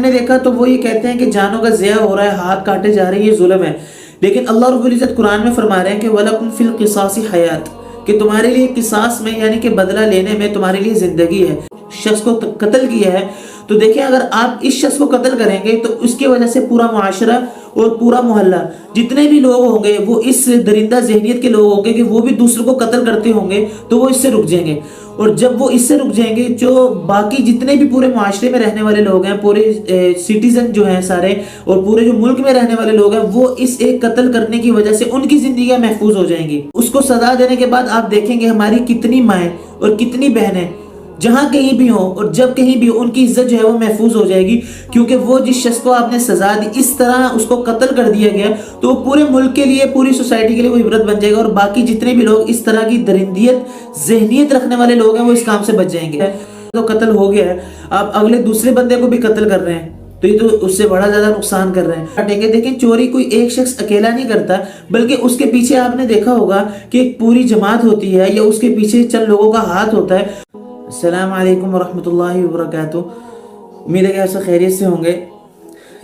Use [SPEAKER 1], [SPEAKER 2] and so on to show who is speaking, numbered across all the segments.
[SPEAKER 1] हमने देखा तो वो ये कहते हैं कि जानों का ज़िया हो रहा है, हाथ काटे जा रहे हैं, ये जुल्म है। लेकिन अल्लाह रब्बुल इज़्ज़त कुरान में फरमा रहे हैं कि वलकुम फिल क़िसासी हयात, कि तुम्हारे लिए किसास में यानी कि बदला लेने में तुम्हारे लिए ज़िंदगी है। शख्स को कत्ल किया है तो देखिए, अगर आप इस शख्स को कत्ल करेंगे तो उसकी वजह से पूरा मुआशरा और पूरा मोहल्ला, जितने भी लोग होंगे वो इस दरिंदा ज़हनियत के लोग होंगे कि वो भी दूसरों को कत्ल करते होंगे, तो वो इससे रुक जाएंगे। और जब वो इससे रुक जाएंगे, जो बाकी जितने भी पूरे माशरे में रहने वाले लोग हैं, पूरे सिटीजन जो हैं सारे, और पूरे जो मुल्क में रहने वाले लोग हैं, वो इस एक कत्ल करने की वजह से उनकी जिंदगियां महफूज हो जाएंगी। उसको सजा देने के बाद आप देखेंगे हमारी कितनी माएँ और कितनी बहनें जहां कहीं भी हो और जब कहीं भी हो, उनकी इज्जत जो है वो महफूज हो जाएगी, क्योंकि वो जिस शख्स को आपने सजा दी, इस तरह उसको कत्ल कर दिया गया, तो वो पूरे मुल्क के लिए, पूरी सोसाइटी के लिए वो इबरत बन जाएगा। और बाकी जितने भी लोग इस तरह की दरिंदियत ज़हनियत रखने वाले लोग हैं, वो इस काम से बच जाएंगे। तो कत्ल हो गया है, आप अगले दूसरे बंदे को भी कत्ल कर रहे हैं, तो ये तो उससे बड़ा ज्यादा नुकसान कर रहे हैं। हटेंगे, देखें चोरी कोई एक शख्स अकेला नहीं करता, बल्कि उसके पीछे आपने देखा होगा कि एक पूरी जमात होती है, या उसके पीछे चंद लोगों का हाथ होता है। अस्सलाम वालेकुम वरहमतुल्लाहि वबरकातुहू। उम्मीद है कि आप सब खैरियत से होंगे।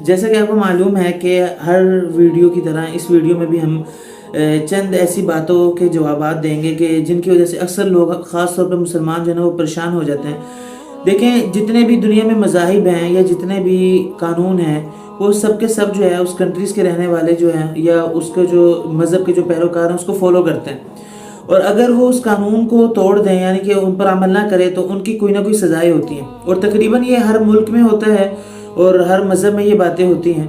[SPEAKER 1] जैसा कि आपको मालूम है कि हर वीडियो की तरह इस वीडियो में भी हम चंद ऐसी बातों के जवाबात देंगे कि जिनकी वजह से अक्सर लोग, ख़ास तौर पर मुसलमान जो है वो परेशान हो जाते हैं। देखें, जितने भी दुनिया में मज़ाहिब हैं या जितने भी कानून हैं, वो सब के सब जो है उस कंट्रीज़ के रहने वाले जो हैं या उसके जो मज़हब के जो पैरोकार हैं उसको फॉलो करते हैं। और अगर वो उस कानून को तोड़ दें, यानी कि उन पर अमल ना करें, तो उनकी कोई ना कोई सज़ाएं होती हैं। और तकरीबन ये हर मुल्क में होता है और हर मज़हब में ये बातें होती हैं।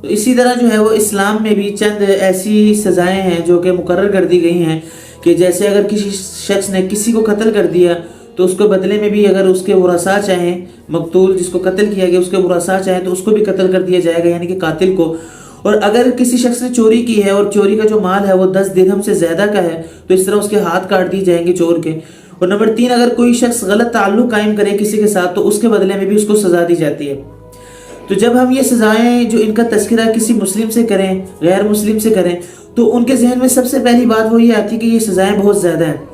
[SPEAKER 1] तो इसी तरह जो है वो इस्लाम में भी चंद ऐसी सज़ाएं हैं जो कि मुकर्रर कर दी गई हैं कि जैसे अगर किसी शख्स ने किसी को कत्ल कर दिया, तो उसको बदले में भी अगर उसके वरसा चाहें, मकतूल जिसको कत्ल किया गया उसके वरसा चाहें, तो उसको भी कत्ल कर दिया जाएगा, यानी कि कातिल को। और अगर किसी शख्स ने चोरी की है और चोरी का जो माल है वो 10 दिरहम से ज़्यादा का है, तो इस तरह उसके हाथ काट दिए जाएंगे चोर के। और नंबर 3, अगर कोई शख्स गलत ताल्लुक कायम करे किसी के साथ, तो उसके बदले में भी उसको सज़ा दी जाती है। तो जब हम ये सज़ाएं जो इनका तज़किरा किसी मुस्लिम से करें, गैर मुस्लिम से करें, तो उनके जहन में सबसे पहली बात वो ये आती है कि ये सज़ाएं बहुत ज़्यादा हैं।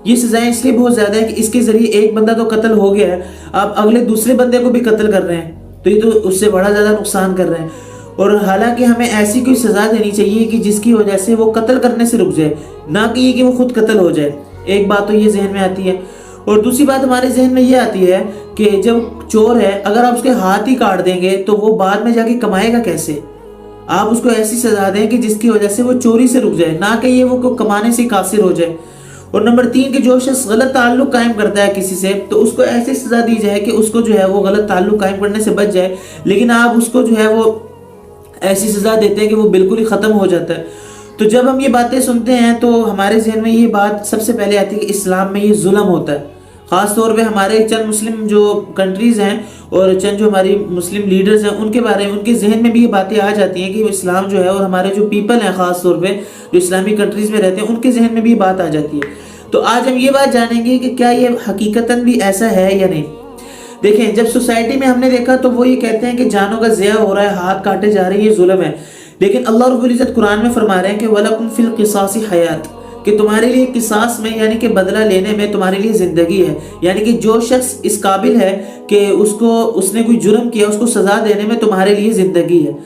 [SPEAKER 1] ये सज़ाएं इसलिए बहुत ज़्यादा है कि इसके ज़रिए एक बंदा तो कत्ल हो गया है, आप अगले दूसरे बंदे को भी कत्ल कर रहे हैं, तो ये तो उससे बड़ा ज़्यादा नुकसान कर रहे हैं। और हालांकि हमें ऐसी कोई सज़ा देनी चाहिए कि जिसकी वजह से वो कत्ल करने से रुक जाए, ना कि ये कि वो खुद कत्ल हो जाए। एक बात तो ये जहन में आती है। और दूसरी बात हमारे जहन में ये आती है कि जब चोर है, अगर आप उसके हाथ ही काट देंगे तो वो बाद में जाके कमाएगा कैसे। आप उसको ऐसी सज़ा दें कि जिसकी वजह से वो चोरी से रुक जाए, ना कि ये वो कमाने से कासिर हो जाए। और नंबर 3 कि जो शख्स गलत ताल्लुक कायम करता है किसी से, तो उसको ऐसी सज़ा दी जाए कि उसको जो है वो गलत ताल्लुक कायम करने से बच जाए, लेकिन आप उसको जो है वो ऐसी सज़ा देते हैं कि वो बिल्कुल ही ख़त्म हो जाता है। तो जब हम ये बातें सुनते हैं तो हमारे जहन में ये बात सबसे पहले आती है कि इस्लाम में ये जुल्म होता है। ख़ास तौर पे हमारे चंद मुस्लिम जो कंट्रीज़ हैं और चंद जो हमारी मुस्लिम लीडर्स हैं, उनके बारे में, उनके जहन में भी ये बातें आ जाती हैं कि इस्लाम जो है, और हमारे जो पीपल हैं ख़ास तौर पे जो इस्लामी कंट्रीज़ में रहते हैं, उनके जहन में भी ये बात आ जाती है। तो आज हम ये बात जानेंगे कि क्या ये हकीकतन भी ऐसा है या नहीं। देखें, जब सोसाइटी में हमने देखा तो वो ये कहते हैं कि जानों का ज़िया हो रहा है, हाथ काटे जा रहे हैं, ये जुल्म है। लेकिन अल्लाह रब्बुल इज़्ज़त कुरान में फरमा रहे हैं कि वलकुम फिल क़िसासी हयात, कि तुम्हारे लिए किसास में यानी कि बदला लेने में तुम्हारे लिए ज़िंदगी है। यानी कि जो शख्स इस काबिल है कि उसने कोई जुर्म किया, उसको सज़ा देने में तुम्हारे लिए ज़िंदगी है।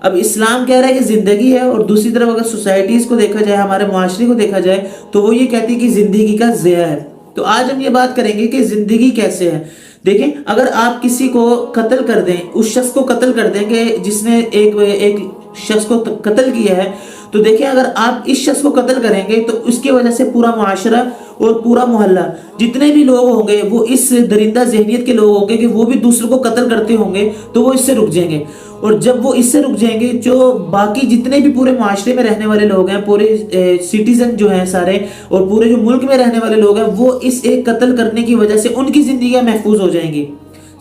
[SPEAKER 1] अब इस्लाम कह रहा है कि ज़िंदगी है, और दूसरी तरफ अगर सोसाइटीज़ को देखा जाए, हमारे मुआशरे को देखा जाए, तो वो ये कहती है कि ज़िंदगी का ज़िया है। तो आज हम ये बात करेंगे कि ज़िंदगी कैसे है। देखें, अगर आप किसी को कत्ल कर दें, उस शख्स को कत्ल कर दें कि जिसने एक शख्स को कत्ल किया है, तो देखिए अगर आप इस शख्स को कत्ल करेंगे तो उसकी वजह से पूरा मुआशरा और पूरा मोहल्ला, जितने भी लोग होंगे वो इस दरिंदा ज़हनियत के लोग होंगे कि वो भी दूसरों को कत्ल करते होंगे, तो वो इससे रुक जाएंगे। और जब वो इससे रुक जाएंगे, जो बाकी जितने भी पूरे माशरे में रहने वाले लोग हैं, पूरे सिटीजन जो हैं सारे, और पूरे जो मुल्क में रहने वाले लोग हैं, वो इस एक कत्ल करने की वजह से उनकी जिंदगियां महफूज हो जाएंगी।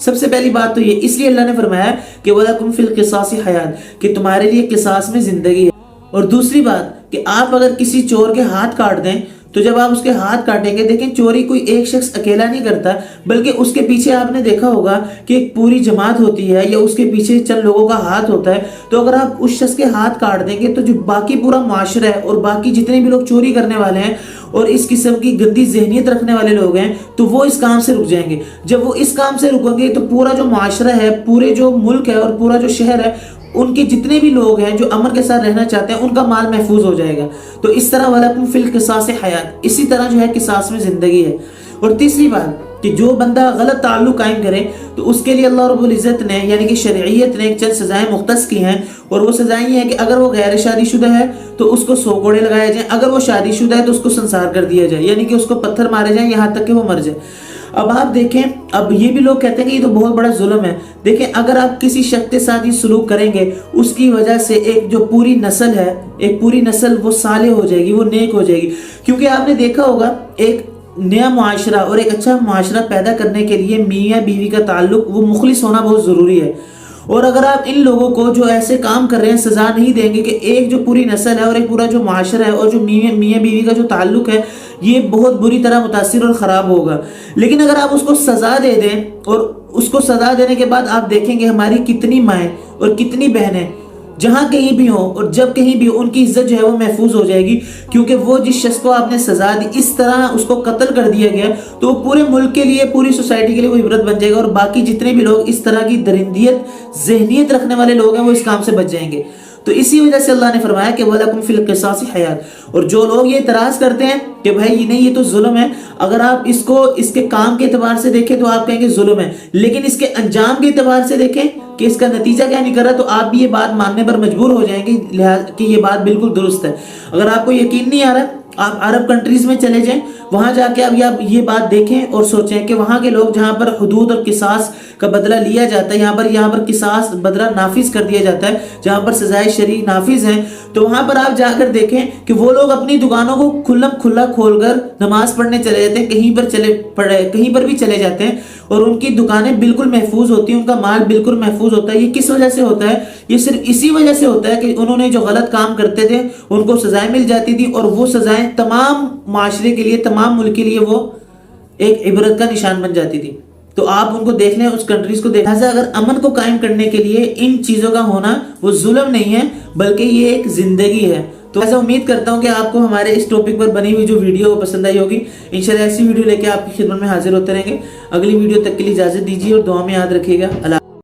[SPEAKER 1] सबसे पहली बात तो ये, इसलिए अल्लाह ने फरमाया कि वलकुम फिल क़िसासी हयात, कि तुम्हारे लिए किसास में जिंदगी है। और दूसरी बात कि आप अगर किसी चोर के हाथ काट दें, तो जब आप उसके हाथ काटेंगे, देखें चोरी कोई एक शख्स अकेला नहीं करता, बल्कि उसके पीछे आपने देखा होगा कि एक पूरी जमात होती है, या उसके पीछे चंद लोगों का हाथ होता है। तो अगर आप उस शख्स के हाथ काट देंगे, तो जो बाकी पूरा मुआशरा है और बाकी जितने भी लोग चोरी करने वाले हैं, اور اس قسم کی گندی ذہنیت رکھنے والے لوگ ہیں تو وہ اس کام سے رک جائیں گے. جب وہ اس کام سے رکیں گے تو پورا جو معاشرہ ہے، پورے جو ملک ہے اور پورا جو شہر ہے، ان کے جتنے بھی لوگ ہیں جو امن کے ساتھ رہنا چاہتے ہیں ان کا مال محفوظ ہو جائے گا. تو اس طرح وَلَكُمْ فِي الْقِصَاصِ حَيَاةٌ، اسی طرح جو ہے قصاص میں زندگی ہے. اور تیسری بات کہ جو بندہ غلط تعلق قائم کرے تو اس کے لیے اللہ رب العزت نے یعنی کہ شرعیت نے چند سزائیں مختص کی ہیں، اور وہ سزائیں یہ ہیں کہ اگر وہ غیر شادی شدہ ہے تو اس کو 100 کوڑے لگائے جائیں، اگر وہ شادی شدہ ہے تو اس کو سنسار کر دیا جائے، یعنی کہ اس کو پتھر مارے جائیں یہاں تک کہ وہ مر جائے. اب آپ دیکھیں، اب یہ بھی لوگ کہتے ہیں کہ یہ تو بہت بڑا ظلم ہے. دیکھیں، اگر آپ کسی شخص کے ساتھ یہ سلوک کریں گے اس کی وجہ سے ایک جو پوری نسل ہے، ایک پوری نسل وہ صالح ہو جائے گی، وہ نیک ہو جائے گی. کیونکہ آپ نے دیکھا ہوگا ایک نیا معاشرہ اور ایک اچھا معاشرہ پیدا کرنے کے لیے میاں بیوی کا تعلق وہ مخلص ہونا بہت ضروری ہے. اور اگر آپ ان لوگوں کو جو ایسے کام کر رہے ہیں سزا نہیں دیں گے کہ ایک جو پوری نسل ہے اور ایک پورا جو معاشرہ ہے اور جو میاں بیوی کا جو تعلق ہے یہ بہت بری طرح متاثر اور خراب ہوگا. لیکن اگر آپ اس کو سزا دے دیں، اور اس کو سزا دینے کے بعد آپ دیکھیں گے ہماری کتنی مائیں اور کتنی بہنیں جہاں کہیں بھی ہوں اور جب کہیں بھی ان کی عزت جو ہے وہ محفوظ ہو جائے گی. کیونکہ وہ جس شخص کو آپ نے سزا دی اس طرح اس کو قتل کر دیا گیا تو وہ پورے ملک کے لیے، پوری سوسائٹی کے لیے وہ عبرت بن جائے گا، اور باقی جتنے بھی لوگ اس طرح کی درندیت ذہنیت رکھنے والے لوگ ہیں وہ اس کام سے بچ جائیں گے. تو اسی وجہ سے اللہ نے فرمایا کہ وَلَكُمْ فِي الْقِصَاصِ حَيَاةٌ. اور جو لوگ یہ اعتراض کرتے ہیں کہ بھائی نہیں یہ تو ظلم ہے، اگر آپ اس کو اس کے کام کے اعتبار سے دیکھیں تو آپ کہیں گے ظلم ہے، لیکن اس کے انجام کے اعتبار سے دیکھیں کہ اس کا نتیجہ کیا نکل رہا ہے تو آپ بھی یہ بات ماننے پر مجبور ہو جائیں گے کہ یہ بات بالکل درست ہے. اگر آپ کو یقین نہیں آ رہا آپ عرب کنٹریز میں چلے جائیں، وہاں جا کے اب یہ بات دیکھیں اور سوچیں کہ وہاں کے لوگ جہاں پر حدود اور قصاص کا بدلہ لیا جاتا ہے، یہاں پر قصاص بدلہ نافذ کر دیا جاتا ہے، جہاں پر سزائے شرعی نافذ ہیں، تو وہاں پر آپ جا کر دیکھیں کہ وہ لوگ اپنی دکانوں کو کھلا کھول کر نماز پڑھنے چلے جاتے ہیں، کہیں پر بھی چلے جاتے ہیں، اور ان کی دکانیں بالکل محفوظ ہوتی ہیں، ان کا مال بالکل محفوظ ہوتا ہے. یہ کس وجہ سے ہوتا ہے؟ یہ صرف اسی وجہ سے ہوتا ہے کہ انہوں نے جو غلط کام کرتے تھے ان کو سزائیں مل جاتی تھی، اور وہ سزائیں تمام معاشرے کے لیے، تمام ملک کے لیے وہ ایک عبرت کا نشان بن جاتی تھی. تو آپ ان کو دیکھ لیں، اس کنٹریز کو دیکھ لیں. اگر امن کو قائم کرنے کے لیے ان چیزوں کا ہونا وہ ظلم نہیں ہے بلکہ یہ ایک زندگی ہے. تو ایسا امید کرتا ہوں کہ آپ کو ہمارے اس ٹاپک پر بنی ہوئی جو ویڈیو پسند آئی ہوگی. انشاءاللہ ایسی ویڈیو لے کے آپ کی خدمت میں حاضر ہوتے رہیں گے. اگلی ویڈیو تک کے لیے اجازت دیجیے اور دعا میں یاد رکھیے گا. اللہ